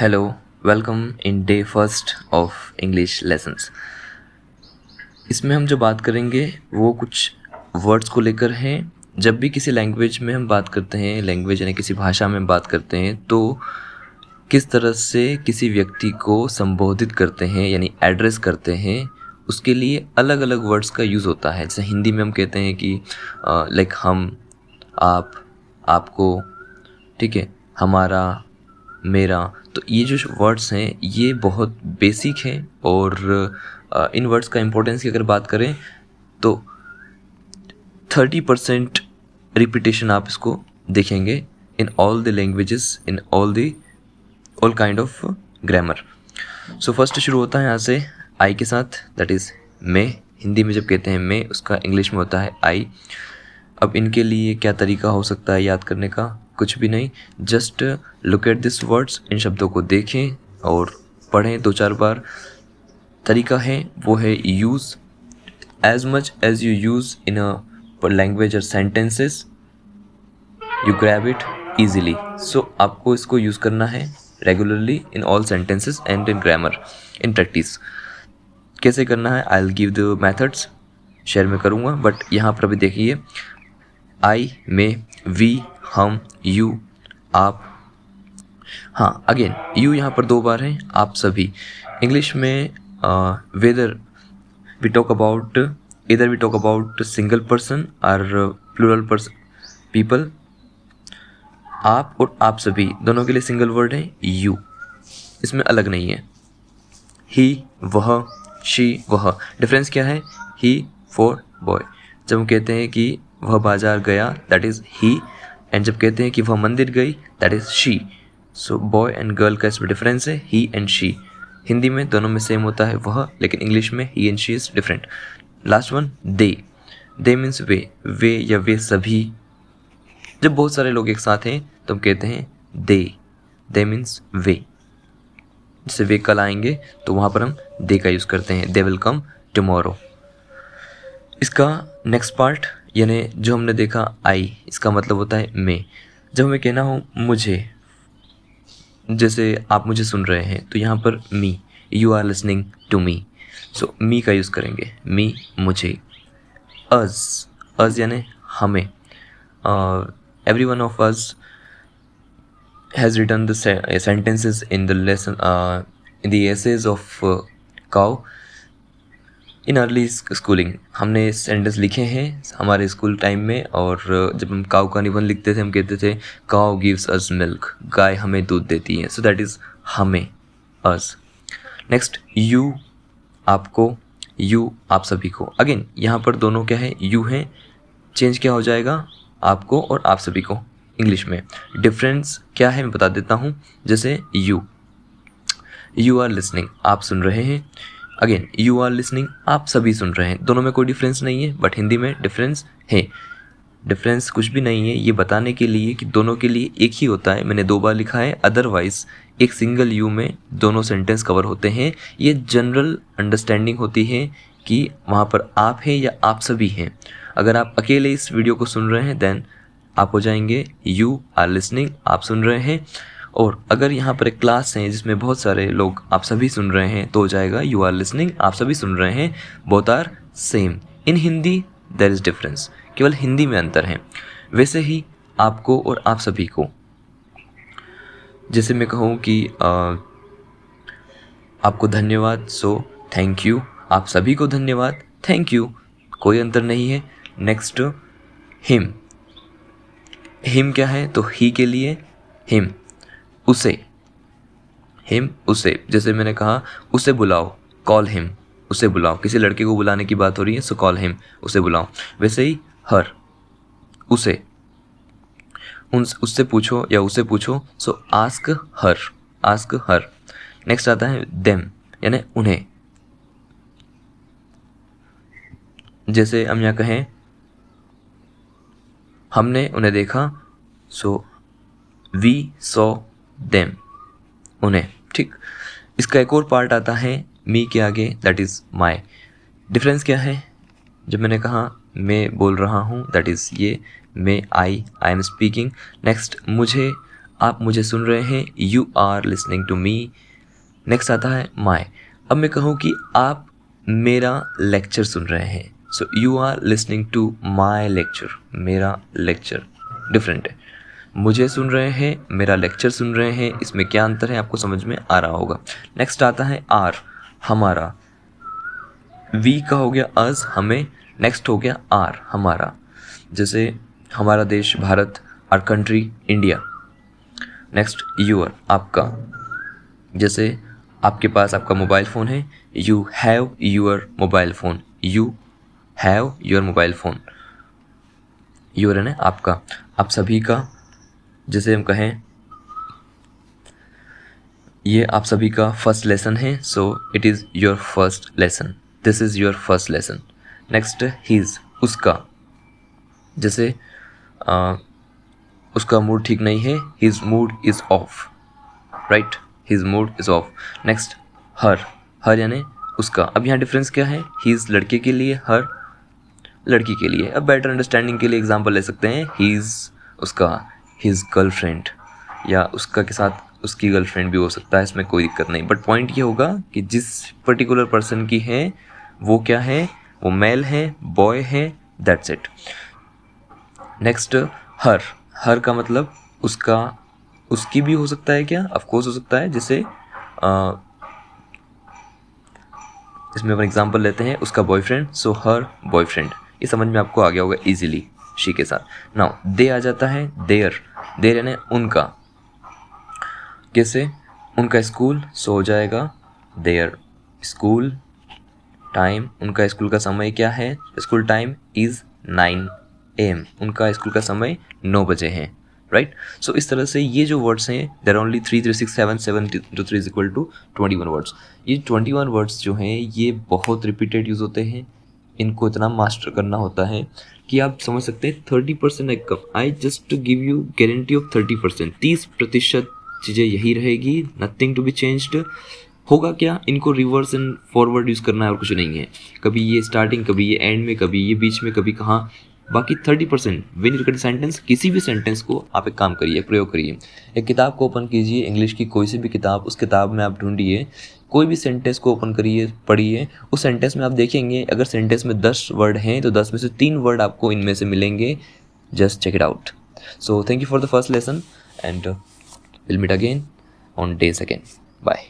Hello, welcome in day first of English lessons. इसमें हम जो बात करेंगे वो कुछ वर्ड्स को लेकर हैं। जब भी किसी लैंग्वेज में हम बात करते हैं, लैंग्वेज यानी किसी भाषा में बात करते हैं, तो किस तरह से किसी व्यक्ति को संबोधित करते हैं यानी एड्रेस करते हैं, उसके लिए अलग अलग वर्ड्स का यूज़ होता है। जैसे हिंदी में हम कहते हैं कि लाइक हम, आप, आपको, ठीक है, हमारा, मेरा। तो ये जो वर्ड्स हैं ये बहुत बेसिक हैं और इन वर्ड्स का इम्पोर्टेंस की अगर बात करें तो 30% रिपीटेशन आप इसको देखेंगे in all the languages, in all kind of grammar. So first शुरू होता है यहाँ से आई के साथ, दैट इज़ मैं। हिंदी में जब कहते हैं मैं, उसका इंग्लिश में होता है आई। अब इनके लिए क्या तरीका हो सकता है याद करने का? कुछ भी नहीं, just look at this words, इन शब्दों को देखें और पढ़ें 2-4 बार। तरीका है वो है use as much as you use in a language और sentences, you grab it easily. So आपको इसको यूज़ करना है regularly in all sentences and in grammar, in practice. कैसे करना है? I will give the methods, share में करूँगा, बट यहाँ पर अभी देखिए आई, मैं, वी, हम, यू, आप। हाँ, अगेन यू यहाँ पर 2 बार है, आप सभी। इंग्लिश में वेदर वी टॉक अबाउट, इधर we talk about single person और प्लूरल पर्सन पीपल। आप और आप सभी दोनों के लिए सिंगल वर्ड है यू, इसमें अलग नहीं है। ही, वह, शी, वह। डिफरेंस क्या है? ही फॉर बॉय। जब हम कहते हैं कि वह बाजार गया, दैट इज़ ही, एंड जब कहते हैं कि वह मंदिर गई, that is she. So boy and girl का इसमें डिफरेंस है ही एंड शी। हिंदी में दोनों में सेम होता है वह, लेकिन इंग्लिश में he and she is different. Last one they. They means वे या वे सभी। जब बहुत सारे लोग एक साथ हैं तो हम कहते हैं दे मीन्स वे। जैसे वे कल आएंगे तो वहाँ पर हम दे का यूज़ करते हैं, दे विल कम टुमारो। इसका नेक्स्ट पार्ट यानी जो हमने देखा आई, इसका मतलब होता है मैं। जब हमें कहना हो मुझे, जैसे आप मुझे सुन रहे हैं, तो यहाँ पर me, you are listening to me. So me का यूज़ करेंगे, मी, मुझे। अज यानी हमें। Every one of us has written the sentences in the lesson, in the essays of cow in early schooling। हमने सेंटेंस लिखे हैं हमारे school time में, और जब हम काउ का निबंध लिखते थे हम कहते थे काउ गिव्स अस मिल्क, गाय हमें दूध देती है। सो दैट इज़ हमें, अस। नेक्स्ट यू, आपको, यू आप सभी को। अगेन यहाँ पर दोनों क्या है? यू है, चेंज क्या हो जाएगा? आपको और आप सभी को। इंग्लिश में डिफरेंस क्या है मैं बता देता हूँ। जैसे यू आर लिसनिंग, आप सुन रहे हैं। अगेन यू आर लिसनिंग, आप सभी सुन रहे हैं। दोनों में कोई डिफरेंस नहीं है, बट हिंदी में डिफरेंस है। डिफरेंस कुछ भी नहीं है, ये बताने के लिए कि दोनों के लिए एक ही होता है। मैंने 2 बार लिखा है, अदरवाइज एक सिंगल यू में दोनों सेंटेंस कवर होते हैं। ये जनरल अंडरस्टैंडिंग होती है कि वहाँ पर आप हैं या आप सभी हैं। अगर आप अकेले इस वीडियो को सुन रहे हैं देन आप हो जाएंगे यू आर लिसनिंग, आप सुन रहे हैं। और अगर यहाँ पर एक क्लास है जिसमें बहुत सारे लोग आप सभी सुन रहे हैं तो हो जाएगा यू आर लिसनिंग, आप सभी सुन रहे हैं। Both are same. In Hindi there is difference, केवल हिंदी में अंतर है। वैसे ही आपको और आप सभी को, जैसे मैं कहूँ कि आपको धन्यवाद, सो थैंक यू। आप सभी को धन्यवाद, थैंक यू, कोई अंतर नहीं है। Next him. हिम क्या है? तो ही के लिए हिम, उसे, हिम उसे। जैसे मैंने कहा उसे बुलाओ, कॉल हिम, उसे बुलाओ। किसी लड़के को बुलाने की बात हो रही है, सो कॉल हिम, उसे बुलाओ। वैसे ही हर, उसे, उससे पूछो या उसे पूछो, सो ask her, ask her. Next आता है देम यानी उन्हें। जैसे हम यहाँ कहें हमने उन्हें देखा, सो वी सॉ देम, उन्हें। ठीक। इसका एक और पार्ट आता है मी के आगे, दैट इज़ माई। डिफरेंस क्या है? जब मैंने कहा मैं बोल रहा हूँ, दैट इज़ ये मैं, आई एम स्पीकिंग। नेक्स्ट मुझे आप मुझे सुन रहे हैं, you are listening to me. Next आता है माई। अब मैं कहूँ कि आप मेरा लेक्चर सुन रहे हैं, so you are listening to my lecture. मेरा लेक्चर डिफरेंट है, मुझे सुन रहे हैं, मेरा लेक्चर सुन रहे हैं, इसमें क्या अंतर है आपको समझ में आ रहा होगा। नेक्स्ट आता है आर, हमारा। वी का हो गया अस, हमें। नेक्स्ट हो गया आर, हमारा। जैसे हमारा देश Bharat, our country India. Next your, आपका। जैसे आपके पास आपका मोबाइल फ़ोन है, you have your mobile phone. You have your mobile phone. Your है ना आपका। आप सभी का, जैसे हम कहें ये आप सभी का फर्स्ट लेसन है, so it is your first lesson. This is your first lesson. Next his, उसका। जैसे उसका मूड ठीक नहीं है, his mood is off, right, his mood is off. Next her, her यानी उसका। अब यहाँ डिफरेंस क्या है, हीज़ लड़के के लिए, हर लड़की के लिए। अब बेटर अंडरस्टैंडिंग के लिए एग्जांपल ले सकते हैं, हीज़ उसका, हिज गर्लफ्रेंड, या उसका के साथ उसकी गर्लफ्रेंड भी हो सकता है, इसमें कोई दिक्कत नहीं। बट पॉइंट ये होगा कि जिस पर्टिकुलर पर्सन की है वो क्या है, वो मेल है, बॉय है, दैट्स इट। नेक्स्ट हर, हर का मतलब उसका, उसकी भी हो सकता है क्या, ऑफ कोर्स हो सकता है। जैसे इसमें अपन एग्जांपल लेते हैं, उसका बॉयफ्रेंड, सो हर बॉयफ्रेंड। ये समझ में आपको आ गया होगा इजीली शी के साथ। नाउ दे आ जाता है, देयर, देयर यानी उनका। कैसे, उनका स्कूल, सो हो जाएगा देयर स्कूल। टाइम, उनका स्कूल का समय क्या है, स्कूल टाइम इज़ 9 AM, उनका स्कूल का समय 9 बजे है, राइट। सो इस तरह से ये जो वर्ड्स हैं, there only 3 3 6 7 7 2 3 is equal to 21 words. ये 21 वर्ड्स जो हैं ये बहुत रिपीटेड यूज़ होते हैं, इनको इतना मास्टर करना होता है कि आप समझ सकते हैं 30% एक cup. I just give you guarantee of 30%, 30% चीज़ें यही रहेगी, नथिंग टू बी चेंज्ड। होगा क्या, इनको रिवर्स एंड फॉरवर्ड यूज़ करना है और कुछ नहीं है। कभी ये स्टार्टिंग, कभी ये एंड में, कभी ये बीच में, कभी कहाँ। बाकी 30% when you look at sentence, किसी भी सेंटेंस को आप एक काम करिए, प्रयोग करिए। एक किताब को ओपन कीजिए, इंग्लिश की कोई सी भी किताब, उस किताब में आप ढूंढिए, कोई भी सेंटेंस को ओपन करिए, पढ़िए। उस सेंटेंस में आप देखेंगे अगर सेंटेंस में 10 वर्ड हैं तो 10 में से 3 वर्ड आपको इनमें से मिलेंगे। Just check it out. So thank you for the first lesson and will meet again on day second. Bye.